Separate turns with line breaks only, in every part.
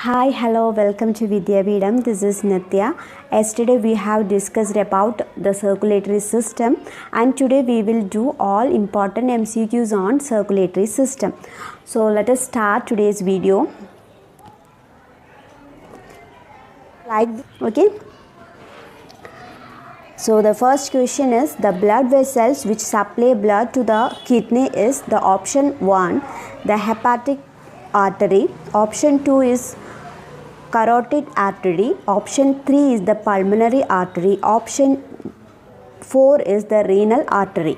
Hi, hello, welcome to Vidyapeetham. This is Nitya. Yesterday we have discussed about the circulatory system, and today we will do all important MCQs on circulatory system. So let us start today's video. Okay. So the first question is, the blood vessels which supply blood to the kidney is the option 1, the hepatic artery, option 2 is carotid artery, option 3 is the pulmonary artery, option 4 is the renal artery.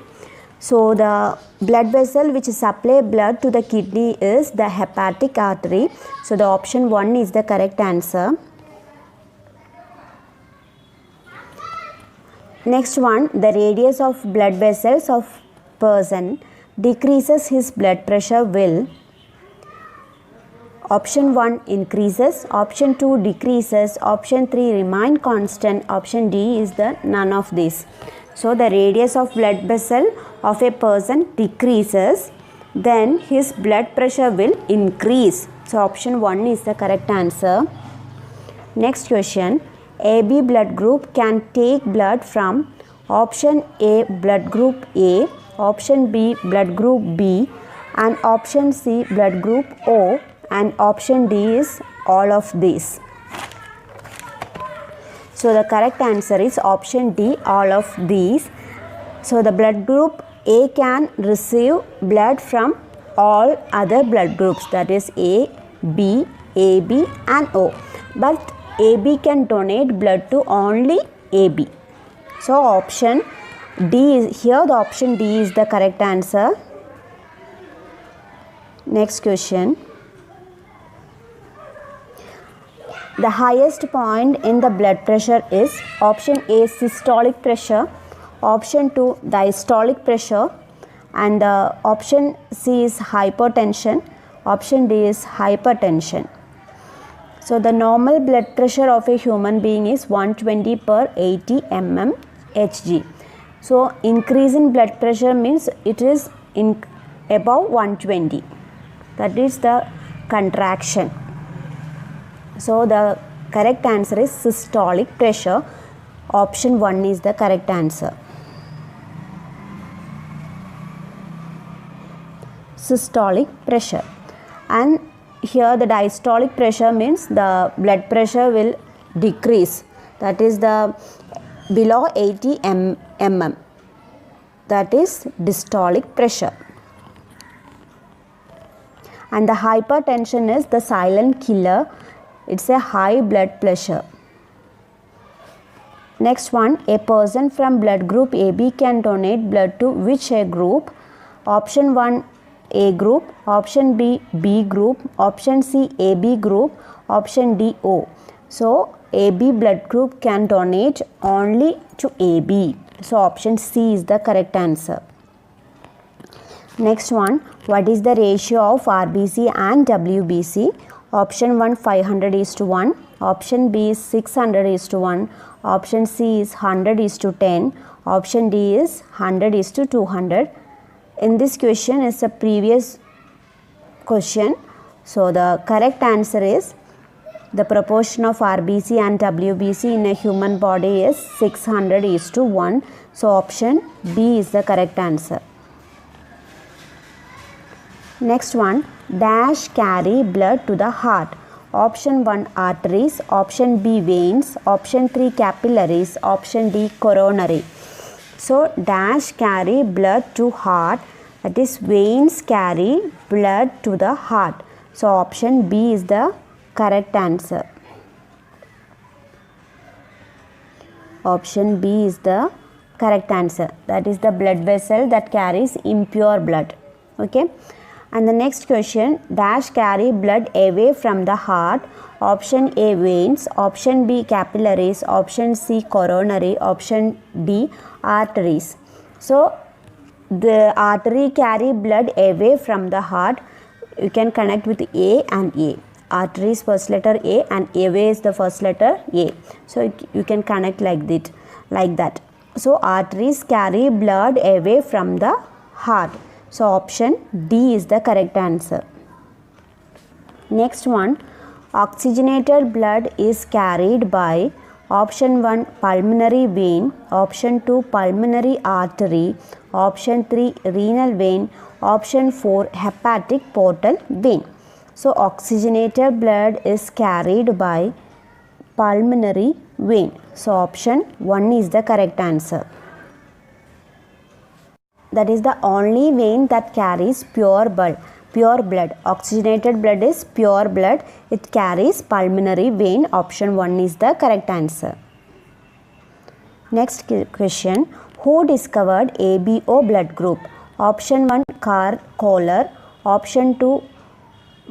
So the blood vessel which supply blood to the kidney is the hepatic artery. So the option 1 is the correct answer. Next one, the radius of blood vessels of person decreases his blood pressure will. Option 1 increases, option 2 decreases, option 3 remain constant, option D is the none of these. So the radius of blood vessel of a person decreases, then his blood pressure will increase. So option 1 is the correct answer. Next question, AB blood group can take blood from option A blood group A, option B blood group B, and option C blood group O, and option D is all of these. So the correct answer is option D, all of these. So the blood group A can receive blood from all other blood groups, that is A, B, AB and O. But AB can donate blood to only AB. So option D is here, the option D is the correct answer. Next question. The highest point in the blood pressure is option A systolic pressure, option 2 diastolic pressure, and option C is hypertension, option D is hypertension. So the normal blood pressure of a human being is 120 per 80 mm Hg. So increase in blood pressure means it is above 120. That is the contraction. So the correct answer is systolic pressure. Option 1 is the correct answer. Systolic pressure. And here the diastolic pressure means the blood pressure will decrease, that is the below 80 mm, that is dystolic pressure. And the hypertension is the silent killer, it's a high blood pressure. Next one, a person from blood group AB can donate blood to which A group? Option 1 A group, option B B group, option C AB group, option D O. So AB blood group can donate only to AB. So option C is the correct answer. Next one, what is the ratio of RBC and WBC? Option 1 500:1, option B is 600:1, option C is 100:10, option D is 100:200. In this question is a previous question. So the correct answer is the proportion of RBC and WBC in a human body is 600:1. So option B is the correct answer. Next one, dash carry blood to the heart. Option 1 arteries, option B veins, option 3 capillaries, option D coronary. So dash carry blood to heart, that is veins carry blood to the heart. So option B is the correct answer. Option B is the correct answer, that is the blood vessel that carries impure blood. Okay. And the next question, dash carry blood away from the heart. Option A veins, option B capillaries, option C coronary, option D arteries. So the artery carry blood away from the heart. You can connect with A and A. Artery is first letter A and away is the first letter A. So you can connect like that. So arteries carry blood away from the heart. So option D is the correct answer. Next one, Oxygenated blood is carried by option 1 pulmonary vein, option 2 pulmonary artery, option 3 renal vein, option 4 hepatic portal vein. So oxygenated blood is carried by pulmonary vein. So option 1 is the correct answer. That is the only vein that carries pure blood. Oxygenated blood is pure blood. It carries pulmonary vein. Option 1 is the correct answer. Next question. Who discovered ABO blood group? Option 1 Karl Kohler. Option 2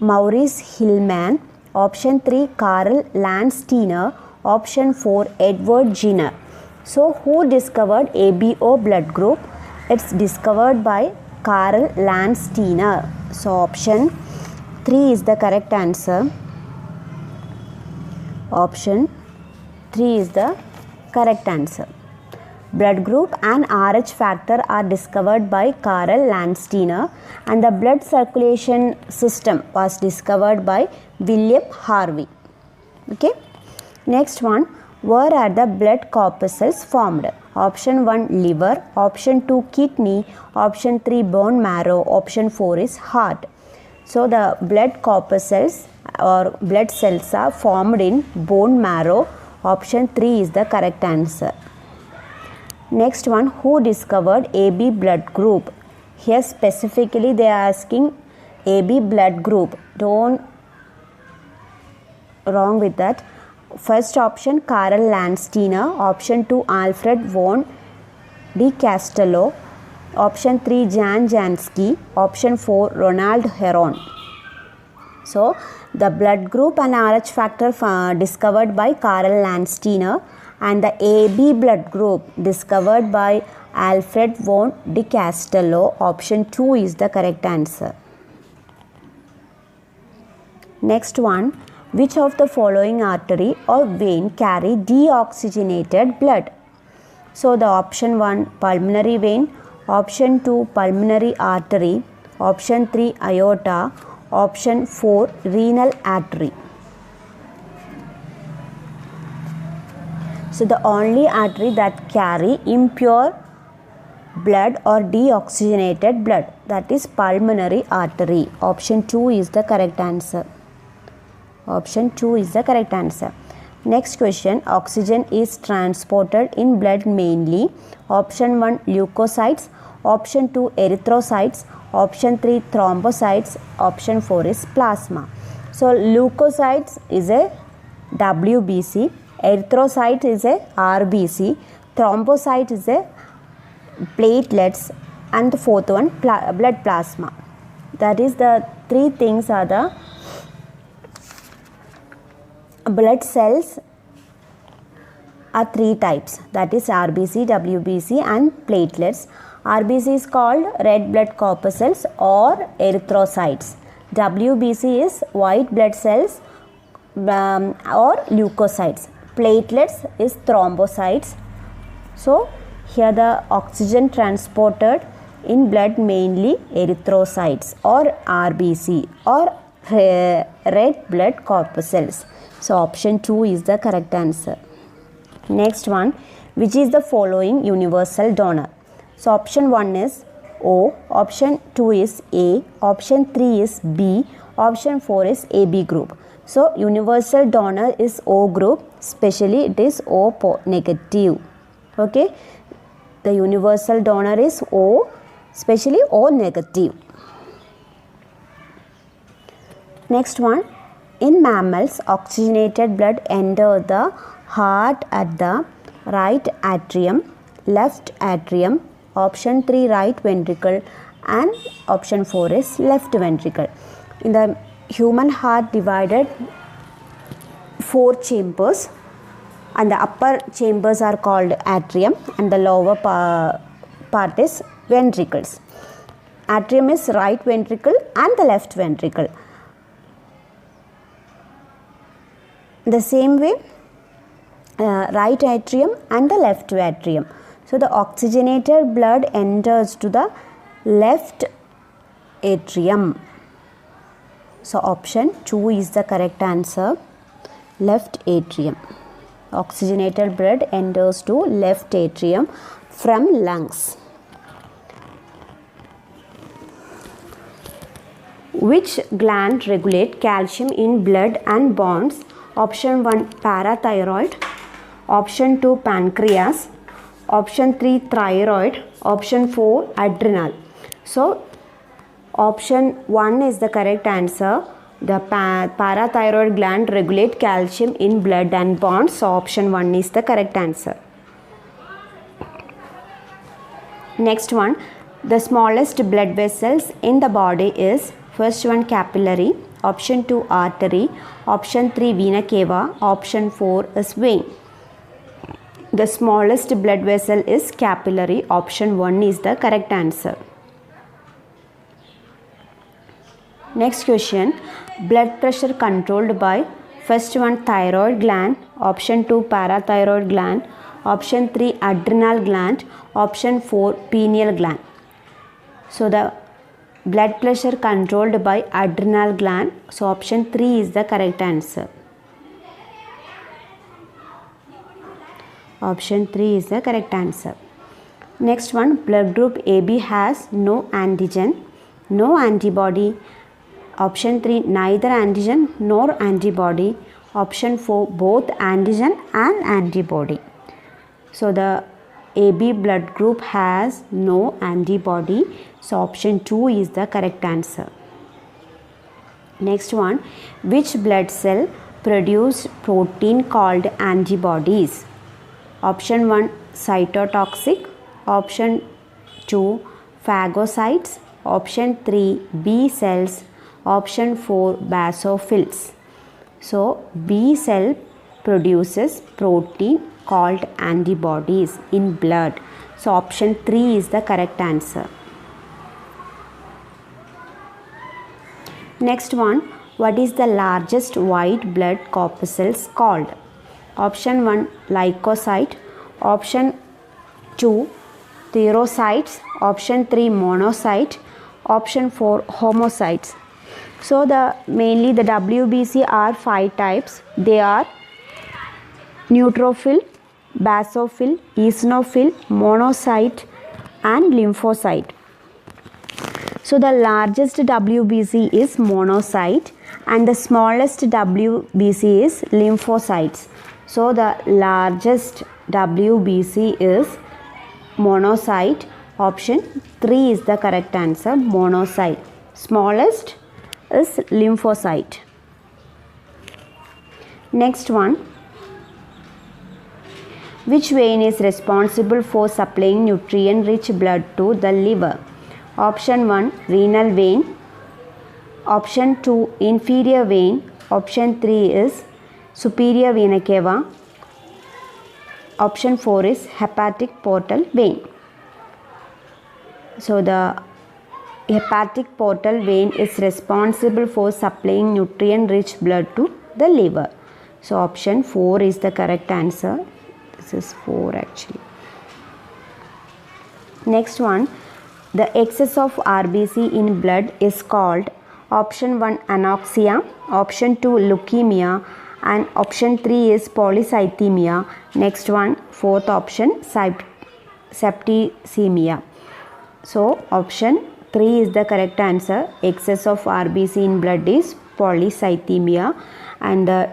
Maurice Hilleman. Option 3 Karl Landsteiner. Option 4 Edward Jenner. So who discovered ABO blood group? It's discovered by Karl Landsteiner. So option 3 is the correct answer. Option 3 is the correct answer. Blood group and RH factor are discovered by Karl Landsteiner, and the blood circulation system was discovered by William Harvey. Okay. Next one, where are the blood corpuscles formed? Option 1 liver, option 2 kidney, option 3 bone marrow, option 4 is heart. So the blood corpuscles or blood cells are formed in bone marrow. Option 3 is the correct answer. Next one, who discovered AB blood group? Here specifically they are asking AB blood group. Don't wrong with that. First option Karl Landsteiner, option 2 Alfred von de Castello, option 3 Jan Jansky, option 4 Ronald Heron. So the blood group and RH factor discovered by Karl Landsteiner, and the AB blood group discovered by Alfred von de Castello. Option 2 is the correct answer. Next one, which of the following artery or vein carry deoxygenated blood? So the option 1 pulmonary vein, option 2 pulmonary artery, option 3 aorta, option 4 renal artery. So the only artery that carry impure blood or deoxygenated blood, that is pulmonary artery. Option 2 is the correct answer. Option 2 is the correct answer. Next question, oxygen is transported in blood mainly. Option 1 leukocytes, option 2 erythrocytes, option 3 thrombocytes, option 4 is plasma. So leukocytes is a WBC, erythrocyte is a RBC, thrombocyte is a platelets, and the fourth one blood plasma. That is the three things are the blood cells are three types, that is RBC, WBC and platelets. RBC is called red blood corpuscles or erythrocytes. WBC is white blood cells or leukocytes. Platelets is thrombocytes. So here the oxygen transported in blood mainly erythrocytes or RBC or red blood corpuscles. So option 2 is the correct answer. Next one, which is the following universal donor? So option 1 is O, option 2 is A, option 3 is B, option 4 is AB group. So universal donor is O group, especially it is O negative. Okay, the universal donor is O, especially O negative. Next one, in mammals, oxygenated blood enters the heart at the right atrium, left atrium, option 3 right ventricle, and option 4 is left ventricle. In the human heart divided 4 chambers, and the upper chambers are called atrium and the lower part is ventricles. Atrium is right ventricle and the left ventricle. The same way right atrium and the left atrium. So the oxygenated blood enters to the left atrium. So option 2 is the correct answer. Left atrium. Oxygenated blood enters to left atrium from lungs. Which gland regulate calcium in blood and bonds? Option 1 parathyroid, option 2 pancreas, option 3 thyroid, option 4 adrenal. So option 1 is the correct answer. The parathyroid gland regulate calcium in blood and bonds. So option 1 is the correct answer. Next one, the smallest blood vessels in the body is first one capillary, option 2 artery, option 3 vena cava, option 4 is vein. The smallest blood vessel is capillary. Option 1 is the correct answer. Next question, blood pressure controlled by first one thyroid gland, option 2 parathyroid gland, option 3 adrenal gland, option 4 pineal gland. So the blood pressure controlled by adrenal gland. So option 3 is the correct answer. Option 3 is the correct answer. Next one, blood group AB has no antigen, no antibody. Option 3, neither antigen nor antibody. Option 4, both antigen and antibody. So the AB blood group has no antibody. So option 2 is the correct answer. Next one, which blood cell produce protein called antibodies? Option 1 cytotoxic, option 2 phagocytes, option 3 B cells, option 4 basophils. So B cell produces protein called antibodies in blood. So option 3 is the correct answer. Next one, what is the largest white blood corpuscles called? Option 1 leukocyte, option 2 thyrocytes, option 3 monocyte, option 4 homocytes. So mainly the WBC are 5 types. They are neutrophil, basophil, eosinophil, monocyte and lymphocyte. So the largest WBC is monocyte and the smallest WBC is lymphocytes. So the largest WBC is monocyte. Option 3 is the correct answer, monocyte. Smallest is lymphocyte. Next one, which vein is responsible for supplying nutrient-rich blood to the liver? Option 1 renal vein, option 2 inferior vein, option 3 is superior vena cava, option 4 is hepatic portal vein. So the hepatic portal vein is responsible for supplying nutrient-rich blood to the liver. So option 4 is the correct answer. This is 4 actually. Next one, the excess of RBC in blood is called option 1 anoxia, option 2 leukemia and option 3 is polycythemia. Next one, fourth option septicemia. So option 3 is the correct answer. Excess of RBC in blood is polycythemia and the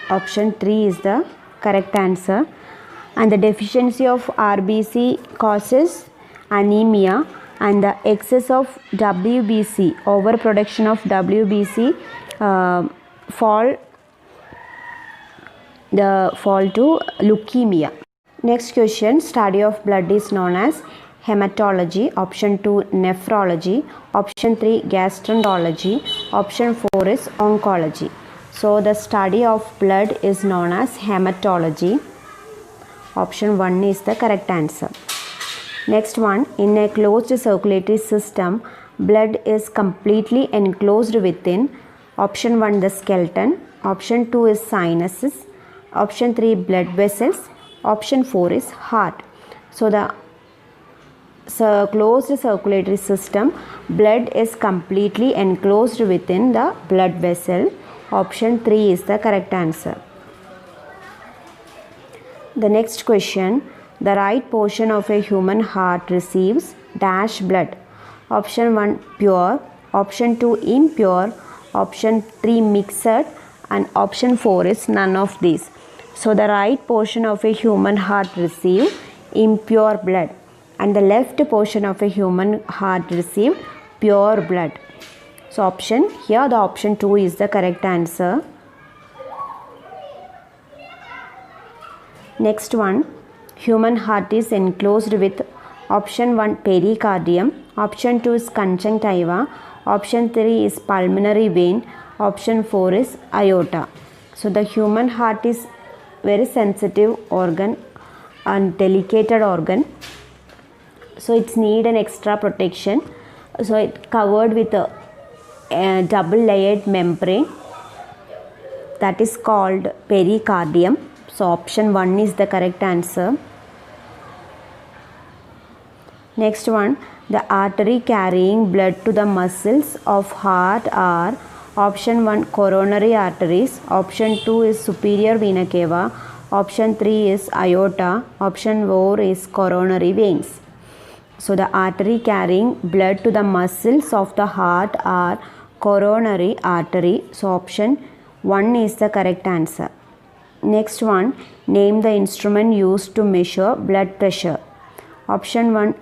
option 3 is the correct answer. And the deficiency of RBC causes anemia and the excess of WBC, overproduction of WBC fall to leukemia. Next question, study of blood is known as hematology, option 2 nephrology, option 3 gastroenterology, option 4 is oncology. So the study of blood is known as hematology. Option 1 is the correct answer. Next one, in a closed circulatory system, blood is completely enclosed within option 1 the skeleton, option 2 is sinuses, option 3 blood vessels, option 4 is heart. So the closed circulatory system, blood is completely enclosed within the blood vessel. Option 3 is the correct answer. The next question, the right portion of a human heart receives dash blood. Option 1 pure, option 2 impure, option 3 mixed, and option 4 is none of these. So the right portion of a human heart receives impure blood and the left portion of a human heart received pure blood. So the option 2 is the correct answer. Next one, human heart is enclosed with option 1 pericardium, option 2 is conjunctiva, option 3 is pulmonary vein, option 4 is aorta. So the human heart is very sensitive organ and delicate organ. So it's need an extra protection. So it covered with a double layered membrane that is called pericardium. So option 1 is the correct answer. Next one, the artery carrying blood to the muscles of heart are option 1 coronary arteries, option 2 is superior vena cava, option 3 is aorta, option 4 is coronary veins. So the artery carrying blood to the muscles of the heart are coronary artery. So option 1 is the correct answer. Next one, name the instrument used to measure blood pressure. Option 1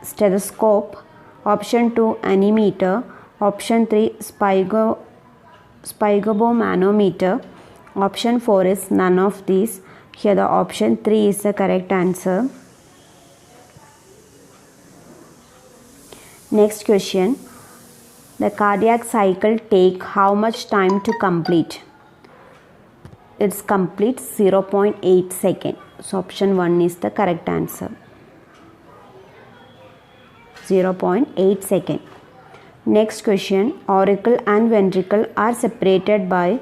stethoscope, option 2 anemometer, option 3 sphygmomanometer, option 4 is none of these. Here the option 3 is the correct answer. Next question, the cardiac cycle take how much time to complete? It's complete 0.8 second. So option 1 is the correct answer. 0.8 second. Next question, auricle and ventricle are separated by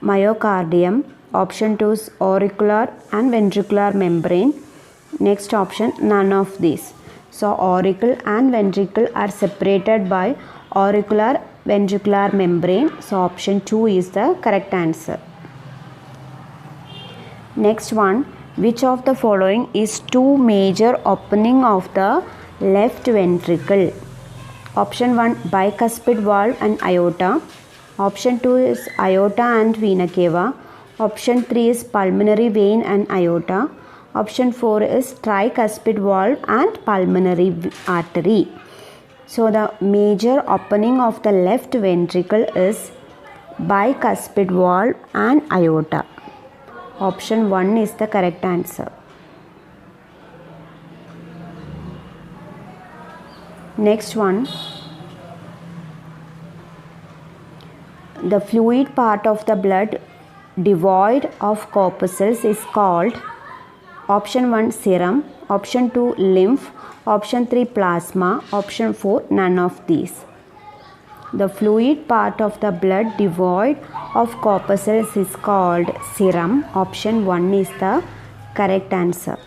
myocardium. Option 2 is auricular and ventricular membrane. Next option, none of these. So auricle and ventricle are separated by auricular ventricular membrane. So option 2 is the correct answer. Next one, which of the following is two major opening of the left ventricle? Option 1 bicuspid valve and aorta, option 2 is aorta and vena cava, option 3 is pulmonary vein and aorta, option 4 is tricuspid valve and pulmonary artery. So the major opening of the left ventricle is bicuspid valve and aorta. Option 1 is the correct answer. Next one, the fluid part of the blood devoid of corpuscles is called option 1 serum, option 2 lymph, option 3 plasma, option 4 none of these. The fluid part of the blood devoid of corpuscles is called serum. Option 1 is the correct answer.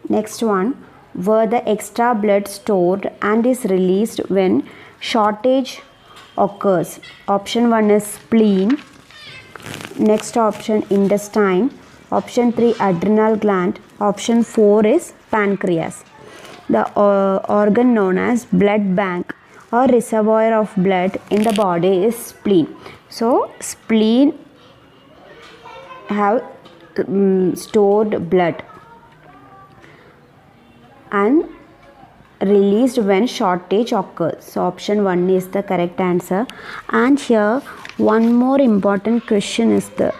Next one, were the extra blood stored and is released when shortage occurs? Option 1 is spleen. Next option, intestine. Option 3 adrenal gland. Option 4 is pancreas. The organ known as blood bank or reservoir of blood in the body is spleen. So spleen have stored blood and released when shortage occurs. So option 1 is the correct answer. And here one more important question is the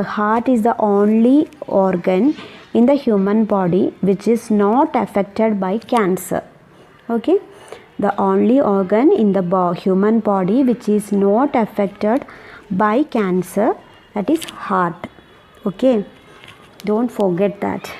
heart is the only organ in the human body which is not affected by cancer. Okay, the only organ in the human body which is not affected by cancer, that is heart. Okay, don't forget that.